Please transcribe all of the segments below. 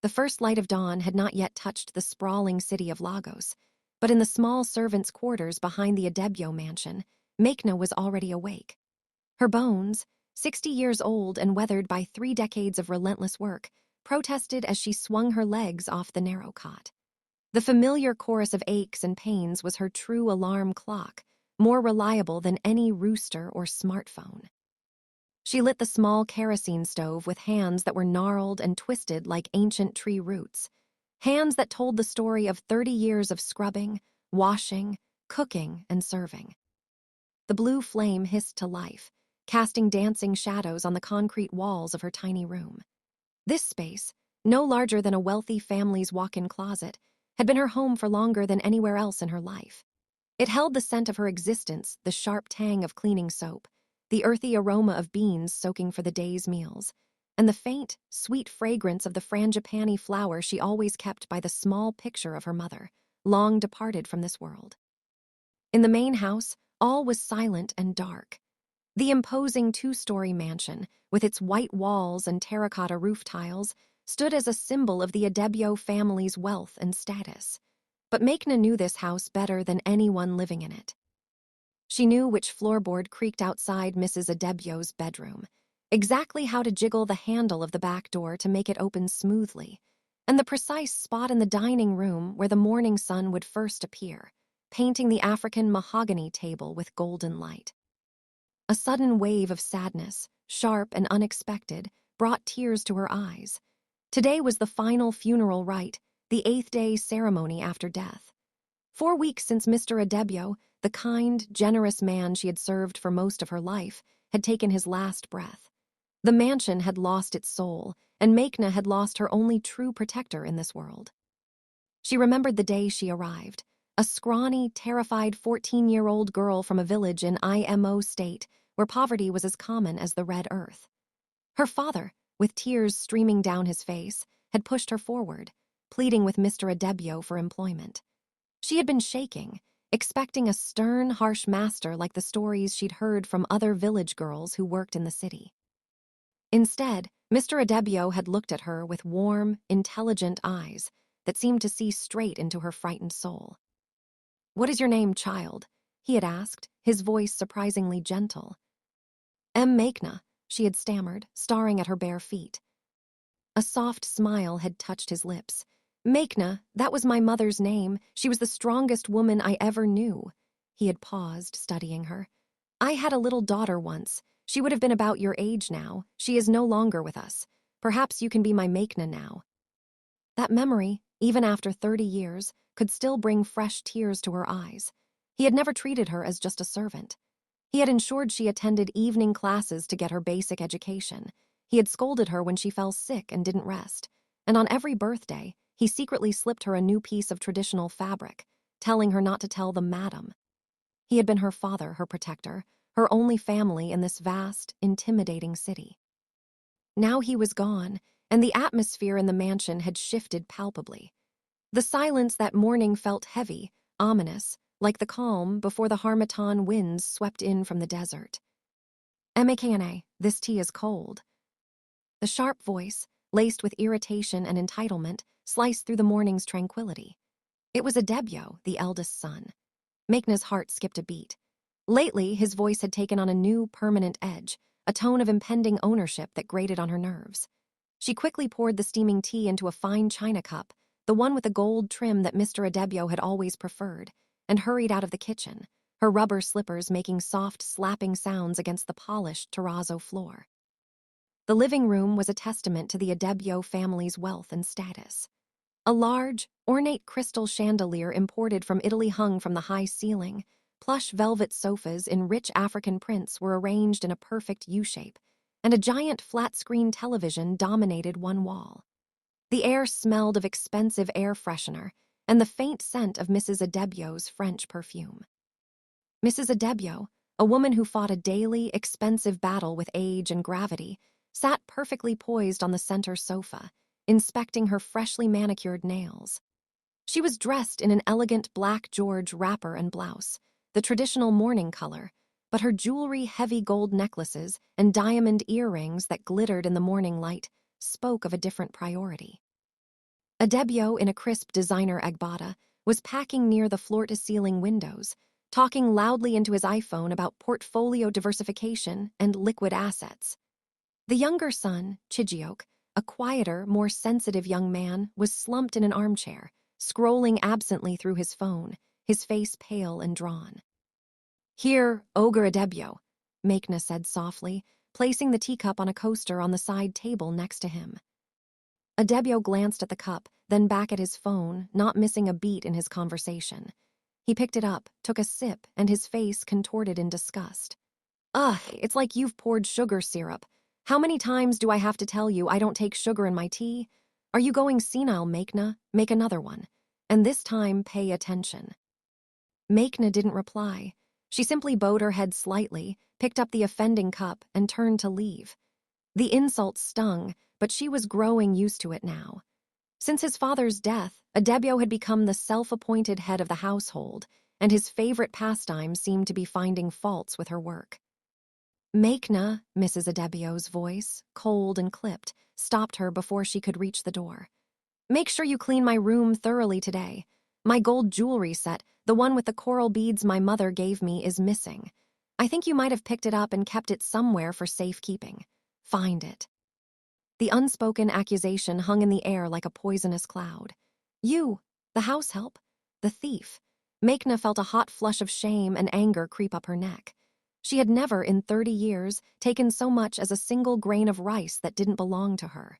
The first light of dawn had not yet touched the sprawling city of Lagos, but in the small servants' quarters behind the Adebyo mansion, Maikna was already awake. Her bones, 60 years old and weathered by 3 decades of relentless work, protested as she swung her legs off the narrow cot. The familiar chorus of aches and pains was her true alarm clock, more reliable than any rooster or smartphone. She lit the small kerosene stove with hands that were gnarled and twisted like ancient tree roots, hands that told the story of 30 years of scrubbing, washing, cooking, and serving. The blue flame hissed to life, casting dancing shadows on the concrete walls of her tiny room. This space, no larger than a wealthy family's walk-in closet, had been her home for longer than anywhere else in her life. It held the scent of her existence, the sharp tang of cleaning soap, the earthy aroma of beans soaking for the day's meals, and the faint, sweet fragrance of the frangipani flower she always kept by the small picture of her mother, long departed from this world. In the main house, all was silent and dark. The imposing 2-story mansion, with its white walls and terracotta roof tiles, stood as a symbol of the Adebyo family's wealth and status. But Maikna knew this house better than anyone living in it. She knew which floorboard creaked outside Mrs. Adebyo's bedroom, exactly how to jiggle the handle of the back door to make it open smoothly, and the precise spot in the dining room where the morning sun would first appear, painting the African mahogany table with golden light. A sudden wave of sadness, sharp and unexpected, brought tears to her eyes. Today was the final funeral rite, the 8th-day ceremony after death. 4 weeks since Mr. Adebyo, the kind, generous man she had served for most of her life, had taken his last breath. The mansion had lost its soul, and Maikna had lost her only true protector in this world. She remembered the day she arrived, a scrawny, terrified 14-year-old girl from a village in IMO state where poverty was as common as the red earth. Her father, with tears streaming down his face, had pushed her forward, pleading with Mr. Adebyo for employment. She had been shaking, expecting a stern, harsh master like the stories she'd heard from other village girls who worked in the city. Instead, Mr. Adebyo had looked at her with warm, intelligent eyes that seemed to see straight into her frightened soul. "What is your name, child?" he had asked, his voice surprisingly gentle. Maikna," she had stammered, staring at her bare feet. A soft smile had touched his lips. "Maikna, that was my mother's name. She was the strongest woman I ever knew." He had paused, studying her. "I had a little daughter once. She would have been about your age now. She is no longer with us. Perhaps you can be my Maikna now." That memory, even after 30 years, could still bring fresh tears to her eyes. He had never treated her as just a servant. He had ensured she attended evening classes to get her basic education. He had scolded her when she fell sick and didn't rest. And on every birthday, he secretly slipped her a new piece of traditional fabric, telling her not to tell the madam. He had been her father, her protector, her only family in this vast, intimidating city. Now he was gone, and the atmosphere in the mansion had shifted palpably. The silence that morning felt heavy, ominous, like the calm before the harmattan winds swept in from the desert. "Makna, this tea is cold." The sharp voice, laced with irritation and entitlement, sliced through the morning's tranquility. It was Adebyo, the eldest son. Maikna's heart skipped a beat. Lately, his voice had taken on a new, permanent edge, a tone of impending ownership that grated on her nerves. She quickly poured the steaming tea into a fine china cup, the one with the gold trim that Mr. Adebyo had always preferred, and hurried out of the kitchen, her rubber slippers making soft, slapping sounds against the polished terrazzo floor. The living room was a testament to the Adebyo family's wealth and status. A large, ornate crystal chandelier imported from Italy hung from the high ceiling. Plush velvet sofas in rich African prints were arranged in a perfect U-shape, and a giant flat-screen television dominated one wall. The air smelled of expensive air freshener and the faint scent of Mrs. Adebyo's French perfume. Mrs. Adebyo, a woman who fought a daily, expensive battle with age and gravity, sat perfectly poised on the center sofa, inspecting her freshly manicured nails. She was dressed in an elegant black George wrapper and blouse, the traditional mourning color, but her jewelry, heavy gold necklaces, and diamond earrings that glittered in the morning light spoke of a different priority. Adebio, in a crisp designer agbada, was packing near the floor-to-ceiling windows, talking loudly into his iPhone about portfolio diversification and liquid assets. The younger son, Chijioke, a quieter, more sensitive young man, was slumped in an armchair, scrolling absently through his phone, his face pale and drawn. "Here, Ogre Adebio," Maikna said softly, placing the teacup on a coaster on the side table next to him. Adebio glanced at the cup, then back at his phone, not missing a beat in his conversation. He picked it up, took a sip, and his face contorted in disgust. "Ugh, it's like you've poured sugar syrup. How many times do I have to tell you I don't take sugar in my tea? Are you going senile, Maikna? Make another one. And this time, pay attention." Maikna didn't reply. She simply bowed her head slightly, picked up the offending cup, and turned to leave. The insult stung, but she was growing used to it now. Since his father's death, Adebio had become the self-appointed head of the household, and his favorite pastime seemed to be finding faults with her work. "Maikna," Mrs. Adebio's voice, cold and clipped, stopped her before she could reach the door. "Make sure you clean my room thoroughly today. My gold jewelry set, the one with the coral beads my mother gave me, is missing. I think you might have picked it up and kept it somewhere for safekeeping. Find it." The unspoken accusation hung in the air like a poisonous cloud. You, the househelp, the thief. Maikna felt a hot flush of shame and anger creep up her neck. She had never, in 30 years, taken so much as a single grain of rice that didn't belong to her.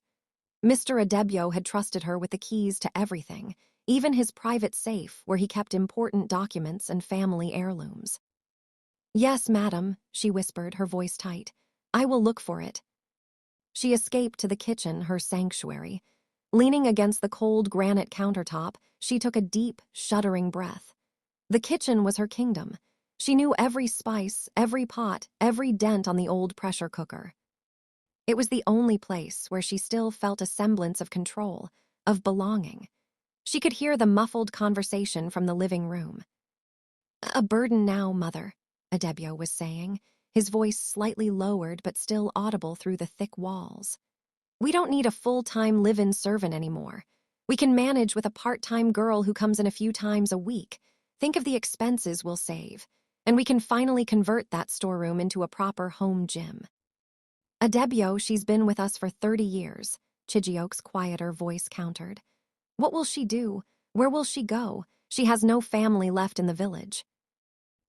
Mr. Adebio had trusted her with the keys to everything, even his private safe where he kept important documents and family heirlooms. "Yes, madam," she whispered, her voice tight. "I will look for it." She escaped to the kitchen, her sanctuary. Leaning against the cold granite countertop, she took a deep, shuddering breath. The kitchen was her kingdom. She knew every spice, every pot, every dent on the old pressure cooker. It was the only place where she still felt a semblance of control, of belonging. She could hear the muffled conversation from the living room. "A burden now, Mother," Adebio was saying, his voice slightly lowered but still audible through the thick walls. "We don't need a full-time live-in servant anymore. We can manage with a part-time girl who comes in a few times a week. Think of the expenses we'll save. And we can finally convert that storeroom into a proper home gym." "Adebio, she's been with us for 30 years, Chijioke's quieter voice countered. "What will she do? Where will she go? She has no family left in the village."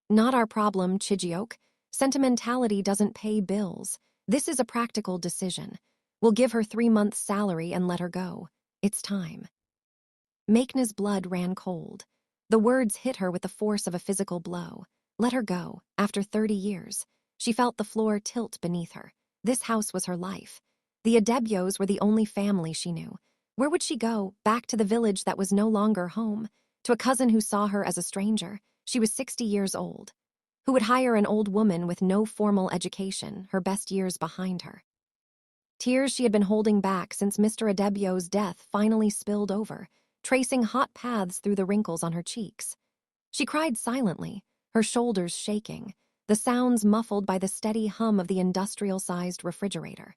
"Not our problem, Chijioke. Sentimentality doesn't pay bills. This is a practical decision. We'll give her 3 months' salary and let her go. It's time." Maikna's blood ran cold. The words hit her with the force of a physical blow. Let her go, after 30 years. She felt the floor tilt beneath her. This house was her life. The Adebios were the only family she knew. Where would she go? Back to the village that was no longer home? To a cousin who saw her as a stranger? She was 60 years old. Who would hire an old woman with no formal education, her best years behind her? Tears she had been holding back since Mr. Adebio's death finally spilled over, tracing hot paths through the wrinkles on her cheeks. She cried silently, her shoulders shaking, the sounds muffled by the steady hum of the industrial-sized refrigerator.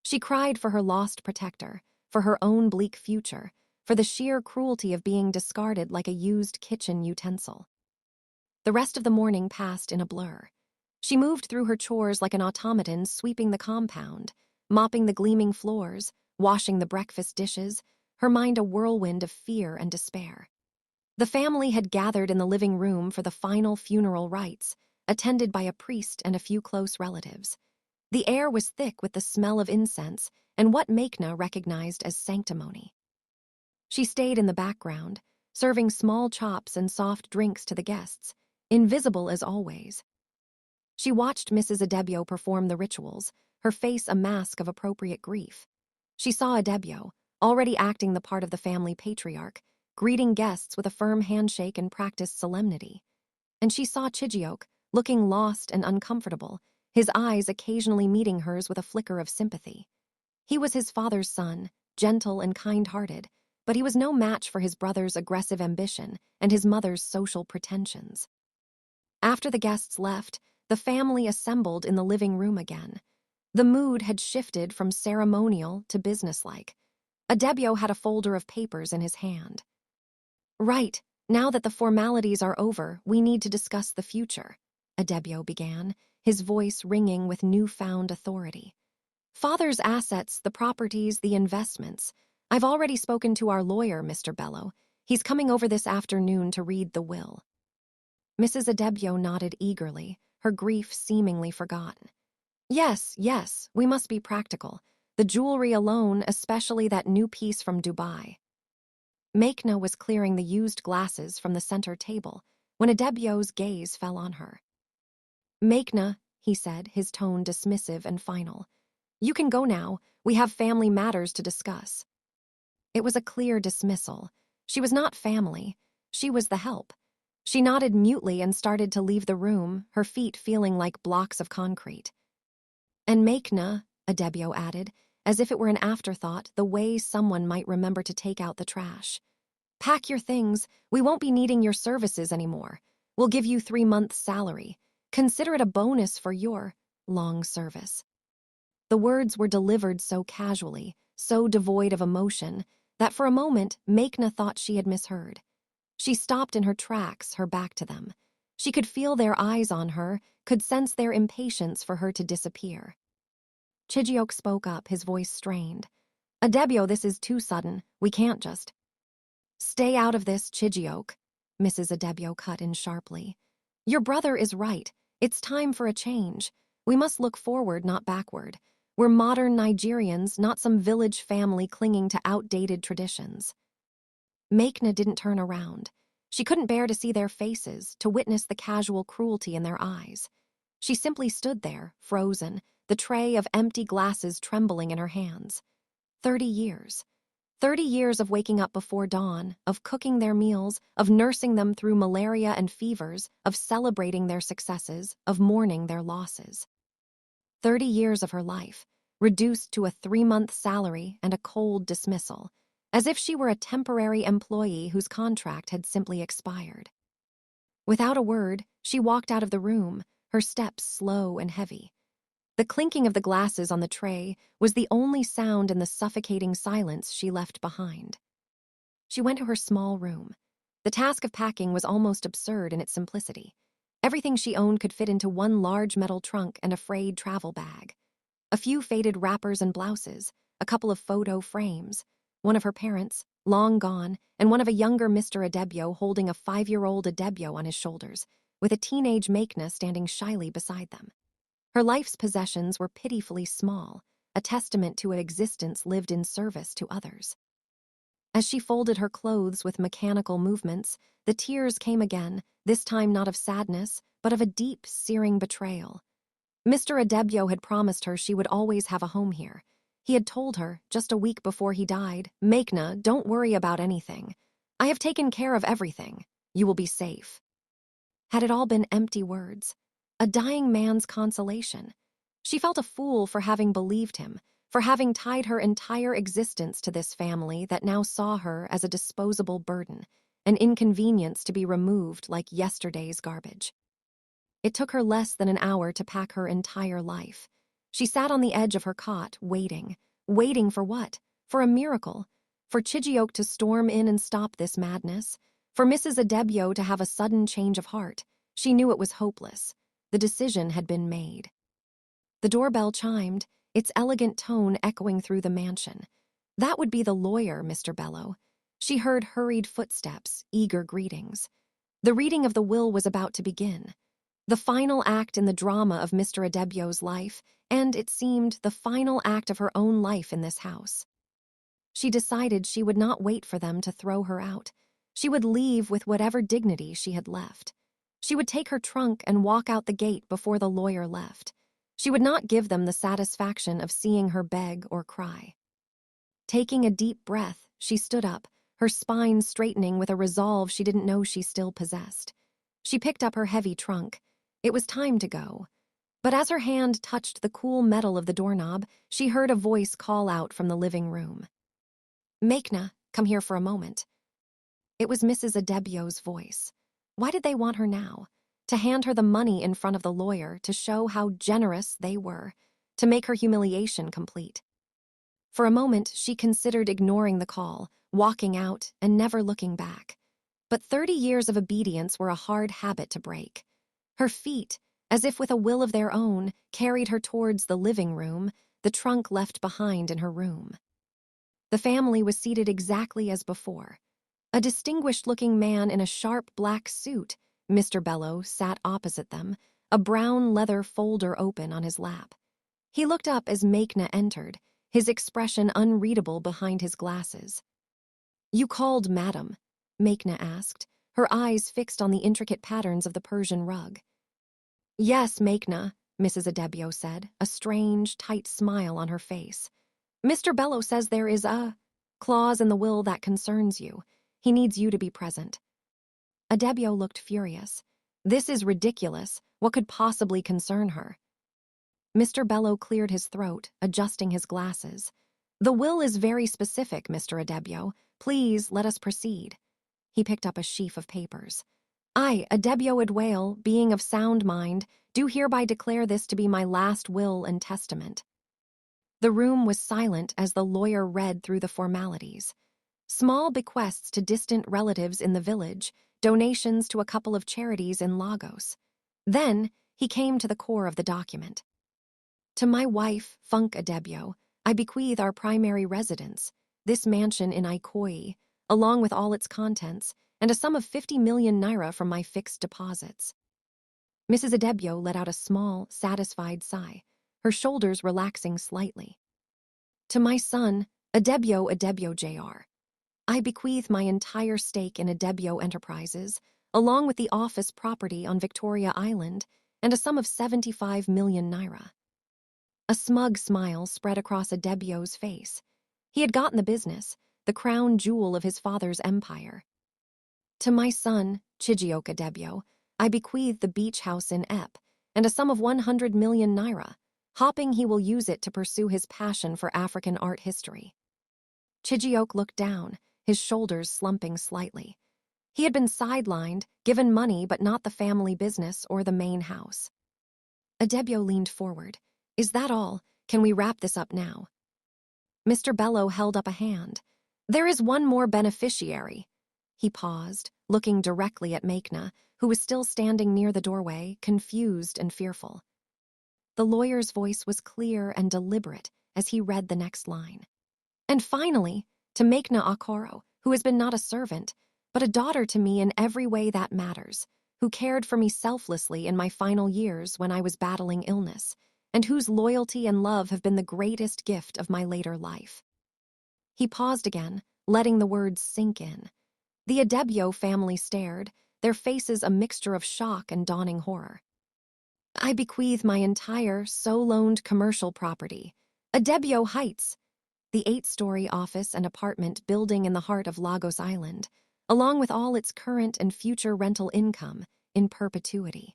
She cried for her lost protector, for her own bleak future, for the sheer cruelty of being discarded like a used kitchen utensil. The rest of the morning passed in a blur. She moved through her chores like an automaton sweeping the compound, mopping the gleaming floors, washing the breakfast dishes, her mind a whirlwind of fear and despair. The family had gathered in the living room for the final funeral rites, attended by a priest and a few close relatives. The air was thick with the smell of incense and what Maikna recognized as sanctimony. She stayed in the background, serving small chops and soft drinks to the guests, invisible as always. She watched Mrs. Adebio perform the rituals, her face a mask of appropriate grief. She saw Adebio, already acting the part of the family patriarch, greeting guests with a firm handshake and practiced solemnity. And she saw Chijioke, looking lost and uncomfortable, his eyes occasionally meeting hers with a flicker of sympathy. He was his father's son, gentle and kind-hearted, but he was no match for his brother's aggressive ambition and his mother's social pretensions. After the guests left, the family assembled in the living room again. The mood had shifted from ceremonial to businesslike. Adebio had a folder of papers in his hand. Right, now that the formalities are over, we need to discuss the future, Adebio began, his voice ringing with newfound authority. Father's assets, the properties, the investments. I've already spoken to our lawyer, Mr. Bello. He's coming over this afternoon to read the will. Mrs. Adebio nodded eagerly, her grief seemingly forgotten. Yes, yes, we must be practical. The jewelry alone, especially that new piece from Dubai. Maikna was clearing the used glasses from the center table when Adebio's gaze fell on her. Maikna, he said, his tone dismissive and final. You can go now. We have family matters to discuss. It was a clear dismissal. She was not family. She was the help. She nodded mutely and started to leave the room, her feet feeling like blocks of concrete. And Maikna, Adebio added, as if it were an afterthought, the way someone might remember to take out the trash. Pack your things. We won't be needing your services anymore. We'll give you 3 months' salary. Consider it a bonus for your long service. The words were delivered so casually, so devoid of emotion, that for a moment Maikna thought she had misheard. She stopped in her tracks, her back to them. She could feel their eyes on her, could sense their impatience for her to disappear. Chijioke spoke up, his voice strained. Adebio, this is too sudden. We can't just... Stay out of this, Chijioke, Mrs. Adebio cut in sharply. Your brother is right. It's time for a change. We must look forward, not backward. We're modern Nigerians, not some village family clinging to outdated traditions. Maikna didn't turn around. She couldn't bear to see their faces, to witness the casual cruelty in their eyes. She simply stood there, frozen, the tray of empty glasses trembling in her hands. 30 years. 30 years of waking up before dawn, of cooking their meals, of nursing them through malaria and fevers, of celebrating their successes, of mourning their losses. 30 years of her life, reduced to a 3-month salary and a cold dismissal, as if she were a temporary employee whose contract had simply expired. Without a word, she walked out of the room, her steps slow and heavy. The clinking of the glasses on the tray was the only sound in the suffocating silence she left behind. She went to her small room. The task of packing was almost absurd in its simplicity. Everything she owned could fit into one large metal trunk and a frayed travel bag. A few faded wrappers and blouses, a couple of photo frames, one of her parents, long gone, and one of a younger Mr. Adebio holding a 5-year-old Adebio on his shoulders, with a teenage Maikna standing shyly beside them. Her life's possessions were pitifully small, a testament to an existence lived in service to others. As she folded her clothes with mechanical movements, the tears came again, this time not of sadness, but of a deep, searing betrayal. Mr. Adebio had promised her she would always have a home here. He had told her, just a week before he died, Maikna, don't worry about anything. I have taken care of everything. You will be safe. Had it all been empty words? A dying man's consolation? She felt a fool for having believed him, for having tied her entire existence to this family that now saw her as a disposable burden, an inconvenience to be removed like yesterday's garbage. It took her less than an hour to pack her entire life. She sat on the edge of her cot, waiting. Waiting for what? For a miracle. For Chijioke to storm in and stop this madness. For Mrs. Adebio to have a sudden change of heart. She knew it was hopeless. The decision had been made. The doorbell chimed, its elegant tone echoing through the mansion. That would be the lawyer, Mr. Bello. She heard hurried footsteps, eager greetings. The reading of the will was about to begin. The final act in the drama of Mr. Adebio's life, and, it seemed, the final act of her own life in this house. She decided she would not wait for them to throw her out. She would leave with whatever dignity she had left. She would take her trunk and walk out the gate before the lawyer left. She would not give them the satisfaction of seeing her beg or cry. Taking a deep breath, she stood up, her spine straightening with a resolve she didn't know she still possessed. She picked up her heavy trunk. It was time to go. But as her hand touched the cool metal of the doorknob, she heard a voice call out from the living room. Maikna, come here for a moment. It was Mrs. Adebio's voice. Why did they want her now? To hand her the money in front of the lawyer, to show how generous they were, to make her humiliation complete. For a moment, she considered ignoring the call, walking out, and never looking back. But 30 years of obedience were a hard habit to break. Her feet, as if with a will of their own, carried her towards the living room, the trunk left behind in her room. The family was seated exactly as before. A distinguished-looking man in a sharp black suit, Mr. Bello, sat opposite them, a brown leather folder open on his lap. He looked up as Maid entered, his expression unreadable behind his glasses. "You called, madam?" Maid asked, her eyes fixed on the intricate patterns of the Persian rug. "Yes, Maid," Mrs. Adebio said, a strange, tight smile on her face. "Mr. Bello says there is a clause in the will that concerns you. He needs you to be present." Adebio looked furious. This is ridiculous. What could possibly concern her? Mr. Bello cleared his throat, adjusting his glasses. "The will is very specific, Mr. Adebio. Please, let us proceed." He picked up a sheaf of papers. "I, Adebio Adwale, being of sound mind, do hereby declare this to be my last will and testament." The room was silent as the lawyer read through the formalities. Small bequests to distant relatives in the village, donations to a couple of charities in Lagos. Then he came to the core of the document. "To my wife, Funk Adebio, I bequeath our primary residence, this mansion in Ikoyi, along with all its contents, and a sum of 50 million naira from my fixed deposits." Mrs. Adebio let out a small, satisfied sigh, her shoulders relaxing slightly. "To my son, Adebio Jr., I bequeath my entire stake in Adebio Enterprises, along with the office property on Victoria Island, and a sum of 75 million naira." A smug smile spread across Adebio's face. He had gotten the business, the crown jewel of his father's empire. "To my son, Chijioke Adebio, I bequeath the beach house in Ep, and a sum of 100 million naira, hoping he will use it to pursue his passion for African art history." Chijioke looked down, his shoulders slumping slightly. He had been sidelined, given money but not the family business or the main house. Adebio leaned forward. "Is that all? Can we wrap this up now?" Mr. Bello held up a hand. "There is one more beneficiary." He paused, looking directly at Maid, who was still standing near the doorway, confused and fearful. The lawyer's voice was clear and deliberate as he read the next line. "And finally, to Maid Akoro, who has been not a servant, but a daughter to me in every way that matters, who cared for me selflessly in my final years when I was battling illness, and whose loyalty and love have been the greatest gift of my later life." He paused again, letting the words sink in. The Adebio family stared, their faces a mixture of shock and dawning horror. "I bequeath my entire, so-loaned commercial property, Adebio Heights, the 8-story office and apartment building in the heart of Lagos Island, along with all its current and future rental income, in perpetuity."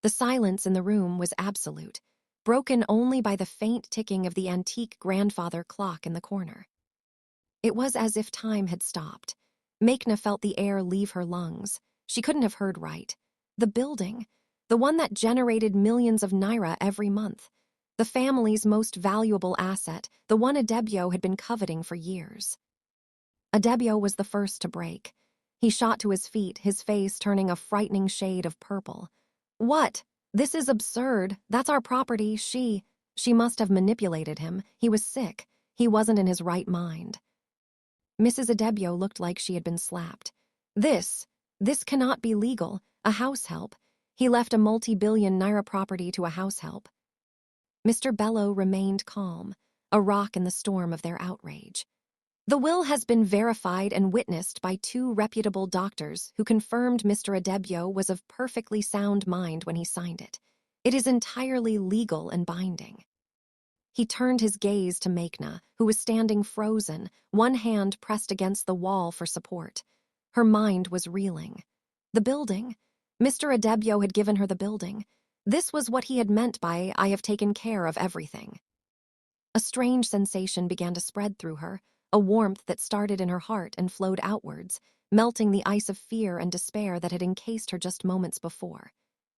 The silence in the room was absolute, broken only by the faint ticking of the antique grandfather clock in the corner. It was as if time had stopped. Maid felt the air leave her lungs. She couldn't have heard right. The building, the one that generated millions of naira every month, the family's most valuable asset, the one Adebio had been coveting for years. Adebio was the first to break. He shot to his feet, his face turning a frightening shade of purple. "What? This is absurd. That's our property. She must have manipulated him. He was sick. He wasn't in his right mind." Mrs. Adebio looked like she had been slapped. This cannot be legal. A househelp. He left a multi-billion naira property to a househelp." Mr. Bello remained calm, a rock in the storm of their outrage. "The will has been verified and witnessed by 2 reputable doctors who confirmed Mr. Adebio was of perfectly sound mind when he signed it. It is entirely legal and binding." He turned his gaze to Maid, who was standing frozen, one hand pressed against the wall for support. Her mind was reeling. The building. Mr. Adebio had given her the building. This was what he had meant by "I have taken care of everything." A strange sensation began to spread through her, a warmth that started in her heart and flowed outwards, melting the ice of fear and despair that had encased her just moments before.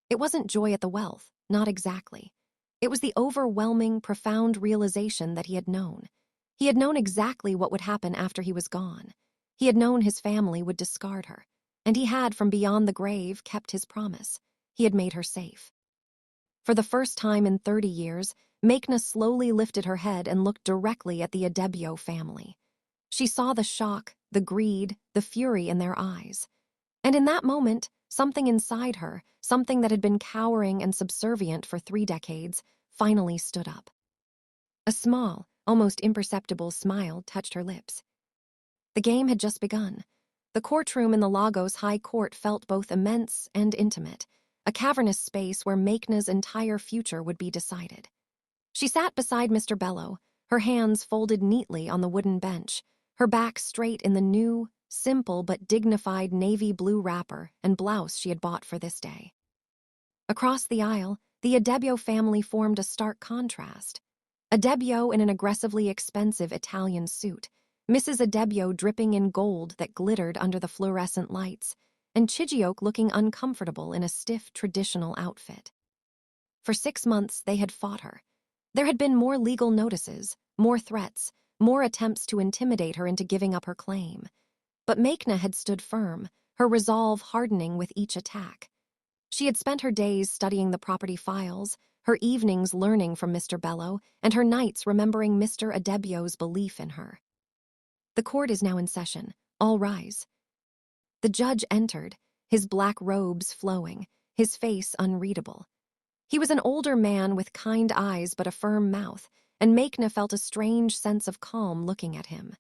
It wasn't joy at the wealth, not exactly. It was the overwhelming, profound realization that he had known. He had known exactly what would happen after he was gone. He had known his family would discard her, and he had, from beyond the grave, kept his promise. He had made her safe. For the first time in 30 years, Maikna slowly lifted her head and looked directly at the Adebio family. She saw the shock, the greed, the fury in their eyes. And in that moment, something inside her, something that had been cowering and subservient for 3 decades, finally stood up. A small, almost imperceptible smile touched her lips. The game had just begun. The courtroom in the Lagos High Court felt both immense and intimate, a cavernous space where Maikna's entire future would be decided. She sat beside Mr. Bello, her hands folded neatly on the wooden bench, her back straight in the new, simple but dignified navy blue wrapper and blouse she had bought for this day. Across the aisle, the Adebio family formed a stark contrast. Adebio in an aggressively expensive Italian suit, Mrs. Adebio dripping in gold that glittered under the fluorescent lights, and Chijioke looking uncomfortable in a stiff traditional outfit. For 6 months they had fought her. There had been more legal notices, more threats, more attempts to intimidate her into giving up her claim. But Maikna had stood firm, her resolve hardening with each attack. She had spent her days studying the property files, her evenings learning from Mr. Bello, and her nights remembering Mr. Adebio's belief in her. The court is now in session. All rise. The judge entered, his black robes flowing, his face unreadable. He was an older man with kind eyes but a firm mouth, and Maikna felt a strange sense of calm looking at him.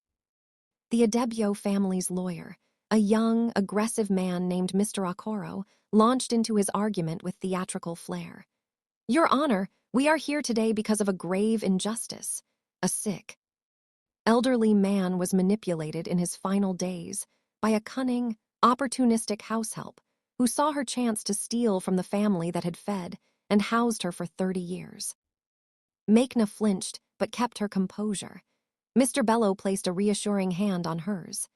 The Adebio family's lawyer, a young, aggressive man named Mr. Akoro, launched into his argument with theatrical flair. "Your Honor, we are here today because of a grave injustice. A sick, elderly man was manipulated in his final days by a cunning, opportunistic househelp who saw her chance to steal from the family that had fed and housed her for 30 years. Maikna flinched but kept her composure. Mr. Bello placed a reassuring hand on hers.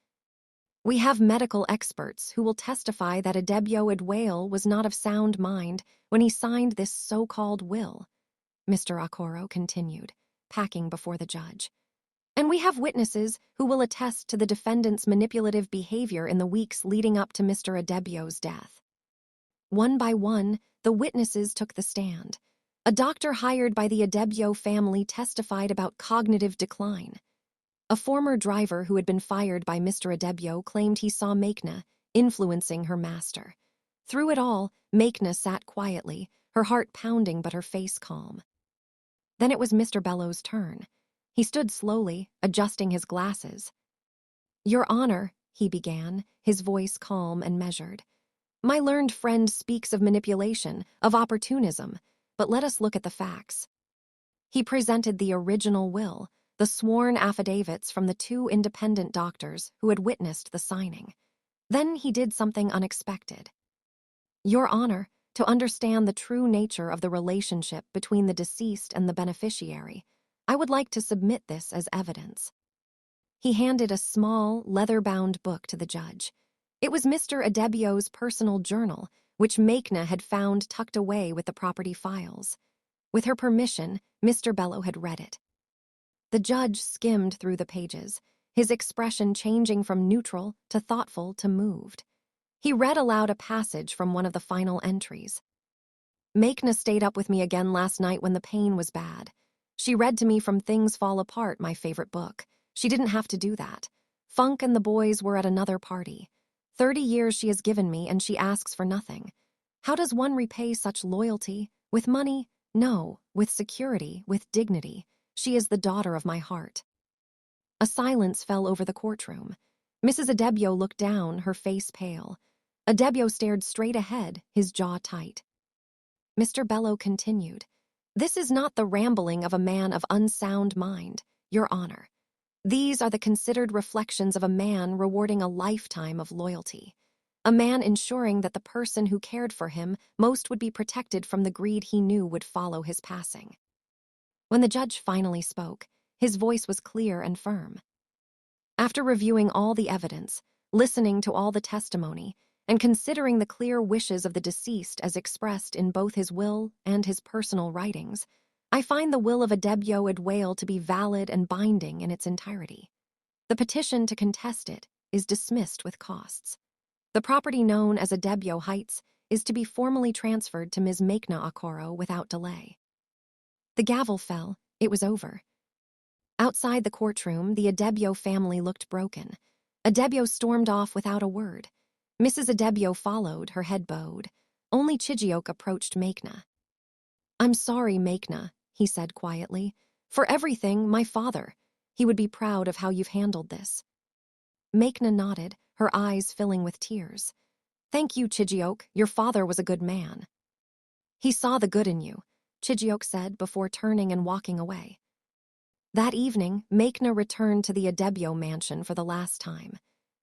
"We have medical experts who will testify that Adebio Edwale was not of sound mind when he signed this so-called will," Mr. Akoro continued, packing before the judge. "And we have witnesses who will attest to the defendant's manipulative behavior in the weeks leading up to Mr. Adebio's death." One by one, the witnesses took the stand. A doctor hired by the Adebio family testified about cognitive decline. A former driver who had been fired by Mr. Adebio claimed he saw Maikna influencing her master. Through it all, Maikna sat quietly, her heart pounding but her face calm. Then it was Mr. Bello's turn. He stood slowly, adjusting his glasses. "Your Honor," he began, his voice calm and measured. "My learned friend speaks of manipulation, of opportunism, but let us look at the facts." He presented the original will, the sworn affidavits from the 2 independent doctors who had witnessed the signing. Then he did something unexpected. "Your Honor, to understand the true nature of the relationship between the deceased and the beneficiary, I would like to submit this as evidence." He handed a small, leather-bound book to the judge. It was Mr. Adebio's personal journal, which Maikna had found tucked away with the property files. With her permission, Mr. Bello had read it. The judge skimmed through the pages, his expression changing from neutral to thoughtful to moved. He read aloud a passage from one of the final entries. "Maikna stayed up with me again last night when the pain was bad. She read to me from Things Fall Apart, my favorite book. She didn't have to do that. Funk and the boys were at another party. 30 years she has given me, and she asks for nothing. How does one repay such loyalty? With money? No. With security, with dignity. She is the daughter of my heart." A silence fell over the courtroom. Mrs. Adebio looked down, her face pale. Adebio stared straight ahead, his jaw tight. Mr. Bello continued, "This is not the rambling of a man of unsound mind, Your Honor. These are the considered reflections of a man rewarding a lifetime of loyalty. A man ensuring that the person who cared for him most would be protected from the greed he knew would follow his passing." When the judge finally spoke, his voice was clear and firm. After reviewing all the evidence, listening to all the testimony, and considering the clear wishes of the deceased as expressed in both his will and his personal writings, I find the will of Adebyo Edwale to be valid and binding in its entirety. The petition to contest it is dismissed with costs. The property known as Adebyo Heights is to be formally transferred to Ms. Maikna Okoro without delay. The gavel fell. It was over. Outside the courtroom, the Adebyo family looked broken. Adebyo stormed off without a word. Mrs. Adebyo followed, her head bowed. Only Chijioke approached Maikna. "I'm sorry, Maikna," he said quietly. "For everything, my father. He would be proud of how you've handled this." Maikna nodded, her eyes filling with tears. "Thank you, Chijioke. Your father was a good man." "He saw the good in you," Chijioke said before turning and walking away. That evening, Maikna returned to the Adebyo mansion for the last time.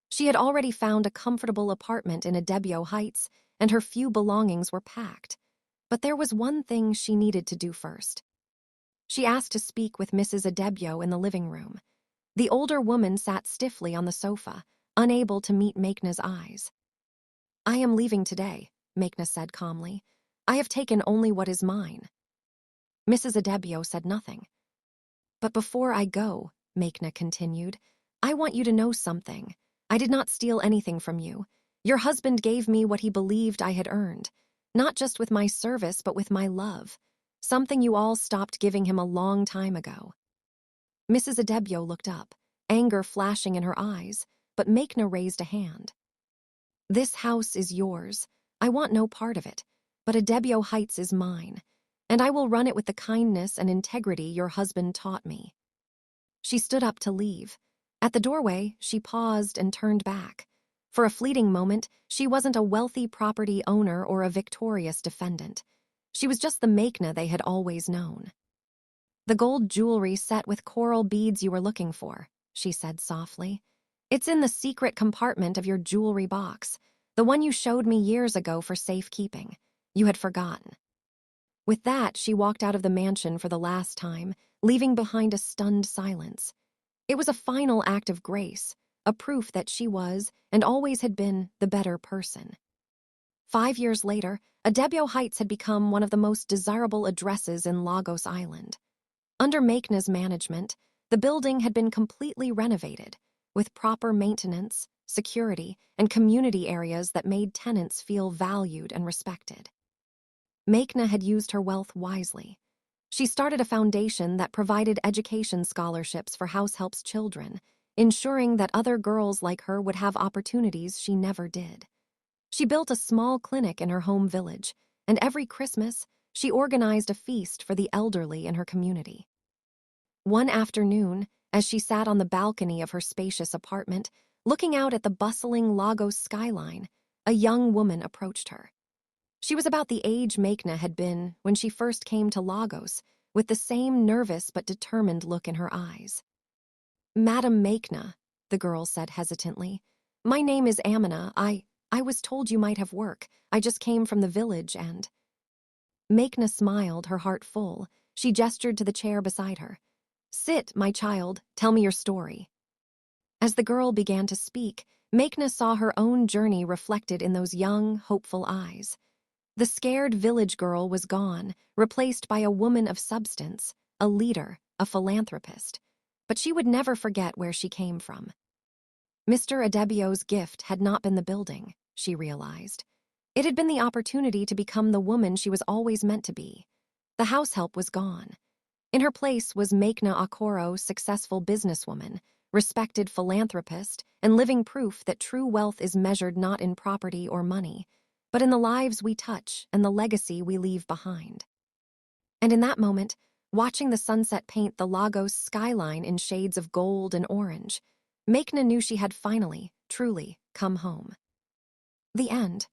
She had already found a comfortable apartment in Adebyo Heights, and her few belongings were packed. But there was one thing she needed to do first. She asked to speak with Mrs. Adebyo in the living room. The older woman sat stiffly on the sofa, unable to meet Maikna's eyes. "I am leaving today," Maikna said calmly. "I have taken only what is mine." Mrs. Adebyo said nothing. "But before I go," Maikna continued, "I want you to know something. I did not steal anything from you. Your husband gave me what he believed I had earned, not just with my service but with my love, something you all stopped giving him a long time ago." Mrs. Adebyo looked up, anger flashing in her eyes, but Maikna raised a hand. "This house is yours. I want no part of it, but Adebyo Heights is mine, and I will run it with the kindness and integrity your husband taught me." She stood up to leave. At the doorway, she paused and turned back. For a fleeting moment, she wasn't a wealthy property owner or a victorious defendant. She was just the Maikna they had always known. "The gold jewelry set with coral beads you were looking for," she said softly. "It's in the secret compartment of your jewelry box, the one you showed me years ago for safekeeping. You had forgotten." With that, she walked out of the mansion for the last time, leaving behind a stunned silence. It was a final act of grace, a proof that she was, and always had been, the better person. 5 years later, Adebyo Heights had become one of the most desirable addresses in Lagos Island. Under Maikna's management, the building had been completely renovated, with proper maintenance, security, and community areas that made tenants feel valued and respected. Maikna had used her wealth wisely. She started a foundation that provided education scholarships for Househelp's children, ensuring that other girls like her would have opportunities she never did. She built a small clinic in her home village, and every Christmas, she organized a feast for the elderly in her community. One afternoon, as she sat on the balcony of her spacious apartment, looking out at the bustling Lagos skyline, a young woman approached her. She was about the age Maikna had been when she first came to Lagos, with the same nervous but determined look in her eyes. "Madam Maikna," the girl said hesitantly, "my name is Amina. I was told you might have work. I just came from the village and—" Maikna smiled, her heart full. She gestured to the chair beside her. "Sit, my child. Tell me your story." As the girl began to speak, Maikna saw her own journey reflected in those young, hopeful eyes. The scared village girl was gone, replaced by a woman of substance, a leader, a philanthropist. But she would never forget where she came from. Mr. Adebio's gift had not been the building, she realized. It had been the opportunity to become the woman she was always meant to be. The househelp was gone. In her place was Maikna Okoro, successful businesswoman, respected philanthropist, and living proof that true wealth is measured not in property or money, but in the lives we touch and the legacy we leave behind. And in that moment, watching the sunset paint the Lagos skyline in shades of gold and orange, Maikna knew she had finally, truly, come home. The end.